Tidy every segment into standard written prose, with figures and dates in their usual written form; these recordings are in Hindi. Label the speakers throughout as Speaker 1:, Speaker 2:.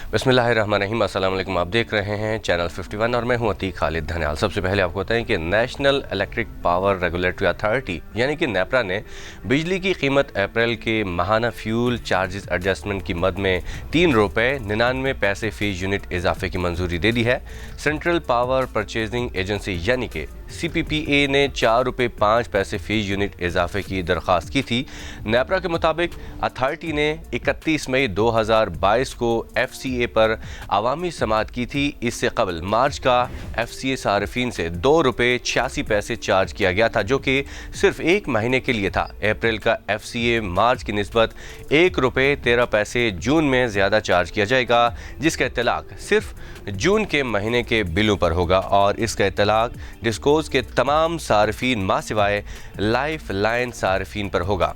Speaker 1: बिस्मिल्लाहिर्रहमानिर्रहीम। अस्सलाम वालेकुम। आप देख रहे हैं चैनल 51 और मैं हूं अतीक खालिद धनियाल। सबसे पहले आपको बताएं कि national electric power regulatory authority यानी कि नेपरा ने बिजली की कीमत अप्रैल के माहाना फ्यूल चार्जेस एडजस्टमेंट की मद में ₹3.99 फ़ी यूनिट इजाफे की मंजूरी दे दी है। सेंट्रल पावर परचेजिंग एजेंसी यानी कि CPPA ने ₹4.05 फ़ी यूनिट इजाफे की दरख्वास्त की थी। नेपरा के मुताबिक अथॉरिटी ने 31 मई 2022 को FCA पर अवामी समाअत की थी। इससे कबल मार्च का FCA सार्फिन से ₹2.86 चार्ज किया गया था, जो कि सिर्फ एक महीने के लिए था। अप्रैल का FCA मार्च की निस्बत ₹1.13 जून में ज़्यादा चार्ज किया जाएगा, जिसका इत्तलाक सिर्फ जून के महीने के बिलों पर होगा और इसका इत्तलाक डिस्कोज के तमाम सार्फिन मा सिवाय लाइफ लाइन सार्फिन पर होगा।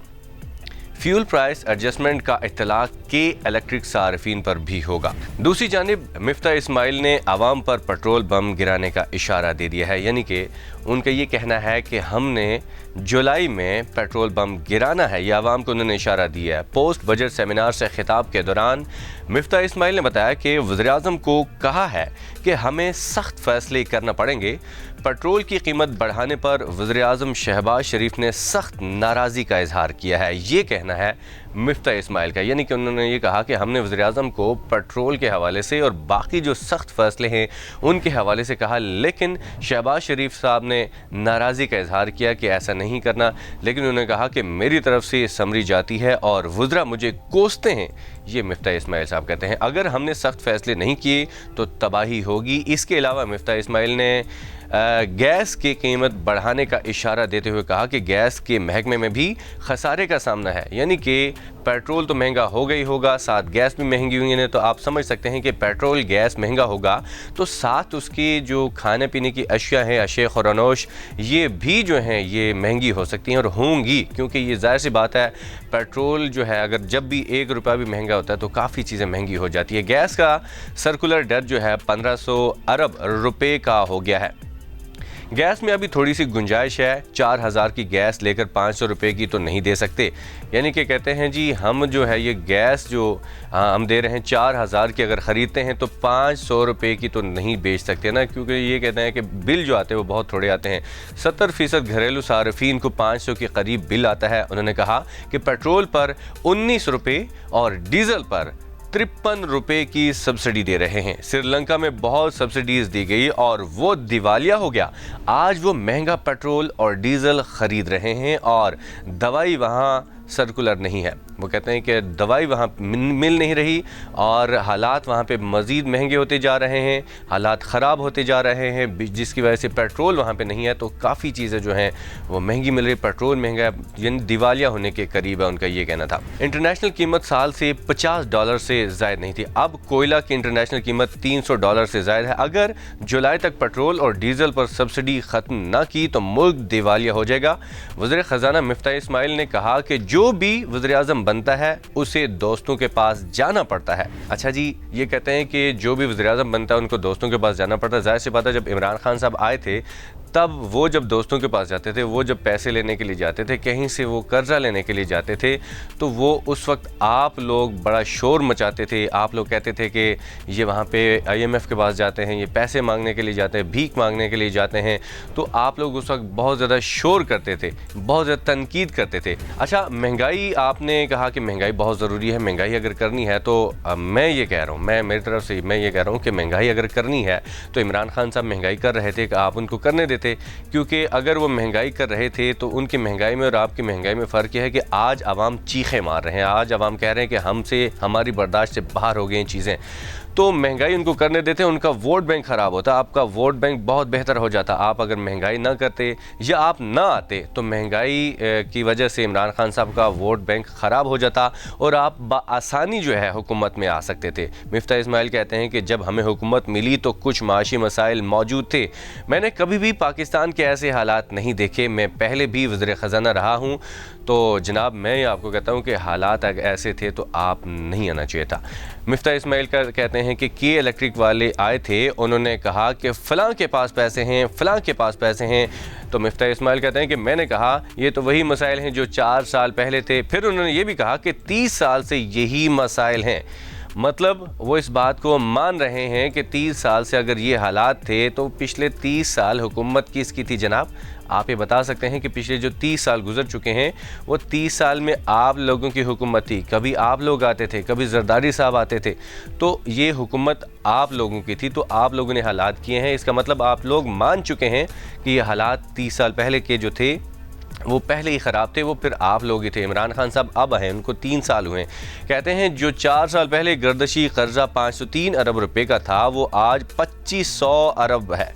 Speaker 1: फ्यूल प्राइस एडजस्टमेंट का इत्तलाक के इलेक्ट्रिक सार्फिन पर भी होगा। दूसरी जानिब मिफ्ता इस्माइल ने आवाम पर पेट्रोल बम गिराने का इशारा दे दिया है, यानी कि उनका ये कहना है कि हमने जुलाई में पेट्रोल बम गिराना है। यह आवाम को उन्होंने इशारा दिया है। पोस्ट बजट सेमिनार से खिताब के दौरान मिफ्ता इस्माइल ने बताया कि वज़ीर-ए-आज़म को कहा है कि हमें सख्त फैसले करना पड़ेंगे। पेट्रोल की कीमत बढ़ाने पर वज़ीर-ए-आज़म शहबाज शरीफ ने सख्त नाराज़गी का इजहार किया है। ये कहना है मिफ्ता इस्माइल का, यानी कि उन्होंने ये कहा कि हमने वज़ीर-ए-आज़म को पेट्रोल के हवाले से और बाकी जो सख्त फैसले हैं उनके हवाले से कहा, लेकिन शहबाज शरीफ साहब ने नाराज़गी का इजहार किया कि ऐसा नहीं करना। लेकिन उन्होंने कहा कि मेरी तरफ से समरी जाती है और वज़रा मुझे कोसते हैं। ये मिफ्ता इस्माइल साहब कहते हैं अगर हमने सख्त फैसले नहीं किए तो तबाही होगी। इसके अलावा मिफ्ता इस्माइल ने गैस की कीमत बढ़ाने का इशारा देते हुए कहा कि गैस के महकमे में भी खसारे का सामना है, यानी कि पेट्रोल तो महंगा हो गई होगा, साथ गैस भी महंगी हुई है। तो आप समझ सकते हैं कि पेट्रोल गैस महंगा होगा तो साथ उसकी जो खाने पीने की अशिया हैं, अशे खुरानोश, ये भी जो हैं ये महंगी हो सकती हैं और होंगी, क्योंकि ये ज़ाहिर सी बात है पेट्रोल जो है अगर जब भी ₹1 भी महंगा होता है तो काफ़ी चीज़ें महंगी हो जाती है। गैस का सर्कुलर डेट जो है 1500 अरब रुपए का हो गया है। गैस में अभी थोड़ी सी गुंजाइश है। 4000 की गैस लेकर 500 रुपये की तो नहीं दे सकते, यानी कि कहते हैं जी हम जो है ये गैस जो हम दे रहे हैं 4000 की अगर ख़रीदते हैं तो 500 रुपये की तो नहीं बेच सकते ना, क्योंकि ये कहते हैं कि बिल जो आते हैं वो बहुत थोड़े आते हैं। 70% घरेलू सार्फिन को 500 के करीब बिल आता है। उन्होंने कहा कि पेट्रोल पर 19 रुपये और डीज़ल पर 53 रुपये की सब्सिडी दे रहे हैं। श्रीलंका में बहुत सब्सिडीज दी गई और वो दिवालिया हो गया। आज वो महंगा पेट्रोल और डीजल खरीद रहे हैं और दवाई वहाँ सर्कुलर नहीं है। वो कहते हैं कि दवाई वहाँ मिल नहीं रही और हालात वहाँ पे मज़ीद महंगे होते जा रहे हैं, हालात ख़राब होते जा रहे हैं, जिसकी वजह से पेट्रोल वहाँ पे नहीं है तो काफ़ी चीज़ें जो हैं वो महंगी मिल रही। पेट्रोल महंगा है, यानी दिवालिया होने के करीब है, उनका ये कहना था। इंटरनेशनल कीमत साल से $50 से ज़ायद नहीं थी। अब कोयला की इंटरनेशनल कीमत $300 से ज़ायद है। अगर जुलाई तक पेट्रोल और डीज़ल पर सब्सिडी ख़त्म न की तो मुल्क दिवालिया हो जाएगा। वज़ीर ख़जाना मिफ्ता इस्माइल ने कहा कि जो भी वज़ीर-ए-आज़म बनता है उसे दोस्तों के पास जाना पड़ता है। अच्छा जी, ये कहते हैं कि जो भी वज़ीर-ए-आज़म बनता है उनको दोस्तों के पास जाना पड़ता है। ज़ाहिर सी बात है जब इमरान खान साहब आए थे तब वो जब दोस्तों के पास जाते थे, वो जब पैसे लेने के लिए जाते थे, कहीं से वो कर्जा लेने के लिए जाते थे, तो वो उस वक्त आप लोग बड़ा शोर मचाते थे। आप लोग कहते थे कि ये वहाँ पे IMF के पास जाते हैं, ये पैसे मांगने के लिए जाते हैं, भीख मांगने के लिए जाते हैं। तो आप लोग उस वक्त बहुत ज़्यादा शोर करते थे, बहुत ज़्यादा तनकीद करते थे। अच्छा, महंगाई, आपने कहा कि महंगाई बहुत ज़रूरी है। महंगाई अगर करनी है तो मैं ये कह रहा हूँ, मैं मेरी तरफ से मैं ये कह रहा हूँ कि महंगाई अगर करनी है तो इमरान खान साहब महंगाई कर रहे थे कि आप उनको करने देते, क्योंकि अगर वो महंगाई कर रहे थे तो उनकी महंगाई में और आपकी महंगाई में फ़र्क यह है कि आज आवाम चीखें मार रहे हैं, आज आवाम कह रहे हैं कि हमसे हमारी बर्दाश्त से बाहर हो गई चीज़ें। तो महंगाई उनको करने देते, उनका वोट बैंक ख़राब होता, आपका वोट बैंक बहुत बेहतर हो जाता। आप अगर महंगाई ना करते या आप ना आते तो महंगाई की वजह से इमरान खान साहब का वोट बैंक ख़राब हो जाता और आप आसानी जो है हुकूमत में आ सकते थे। मिफ्ता इस्माइल कहते हैं कि जब हमें हुकूमत मिली तो कुछ माशी मसाइल मौजूद थे। मैंने कभी भी पाकिस्तान के ऐसे हालात नहीं देखे। मैं पहले भी वज़ीर ख़जाना रहा हूँ, तो जनाब मैं आपको कहता हूँ कि हालात अगर ऐसे थे तो आप नहीं आना चाहिए था। मिफ्ता इस्माइल कहते हैं कि के इलेक्ट्रिक वाले आए थे, उन्होंने कहा कि फ़लाँ के पास पैसे हैं, फ़लाँ के पास पैसे हैं। तो मिफ्ता इस्माइल कहते हैं कि मैंने कहा ये तो वही मसाइल हैं जो 4 साल पहले थे। फिर उन्होंने ये भी कहा कि 30 साल से यही मसाइल हैं। मतलब वो इस बात को मान रहे हैं कि 30 साल से अगर ये हालात थे तो पिछले 30 साल हुकूमत किसकी थी जनाब? आप ये बता सकते हैं कि पिछले जो 30 साल गुजर चुके हैं वो 30 साल में आप लोगों की हुकूमत थी। कभी आप लोग आते थे, कभी जरदारी साहब आते थे, तो ये हुकूमत आप लोगों की थी, तो आप लोगों ने हालात किए हैं। इसका मतलब आप लोग मान चुके हैं कि ये हालात 30 साल पहले के जो थे वो पहले ही ख़राब थे, वो फिर आप लोग ही थे। इमरान खान साहब अब हैं, उनको 3 साल हुए। कहते हैं जो 4 साल पहले गर्दशी कर्जा 503 अरब रुपए का था वो आज 2500 अरब है।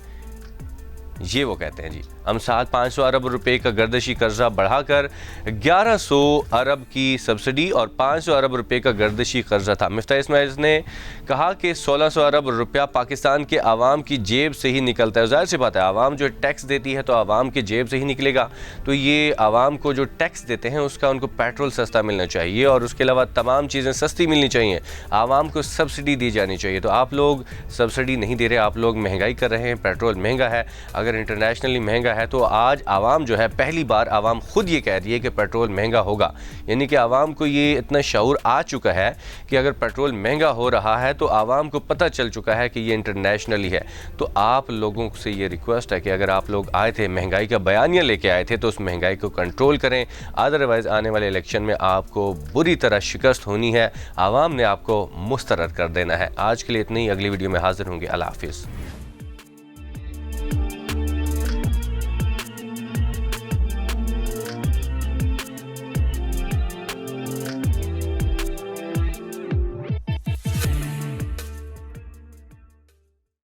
Speaker 1: ये वो कहते हैं जी। हम साल 500 अरब रुपए का गर्दशी कर्जा बढ़ाकर 1100 अरब की सब्सिडी और 500 अरब रुपए का गर्दशी कर्जा था। मिफ्ताह इस्माइल ने कहा कि 1600 अरब रुपया पाकिस्तान के आवाम की जेब से ही निकलता है। जाहिर सी बात है, आवाम जो टैक्स देती है तो आवाम की जेब से ही निकलेगा। तो ये आवाम को जो टैक्स देते हैं उसका उनको पेट्रोल सस्ता मिलना चाहिए और उसके अलावा तमाम चीज़ें सस्ती मिलनी चाहिए। आवाम को सब्सिडी दी जानी चाहिए। तो आप लोग सब्सिडी नहीं दे रहे, आप लोग महंगाई कर रहे हैं। पेट्रोल महंगा है, अगर इंटरनेशनली महंगा है तो आज आवाम जो है, पहली बार आवाम खुद ये कह रही है कि पेट्रोल महंगा होगा। यानी कि आवाम को ये इतना शऊर आ चुका है कि अगर पेट्रोल महंगा हो रहा है तो आवाम को पता चल चुका है कि ये इंटरनेशनली है। तो आप लोगों से ये रिक्वेस्ट है कि अगर आप लोग आए थे, महंगाई का बयानिया लेके आए थे, तो उस महंगाई को कंट्रोल करें। अदरवाइज़ आने वाले इलेक्शन में आपको बुरी तरह शिकस्त होनी है। आवाम ने आपको मुस्तरद कर देना है। आज के लिए इतनी ही, अगली वीडियो में हाजिर होंगे। अल्लाह हाफिज़।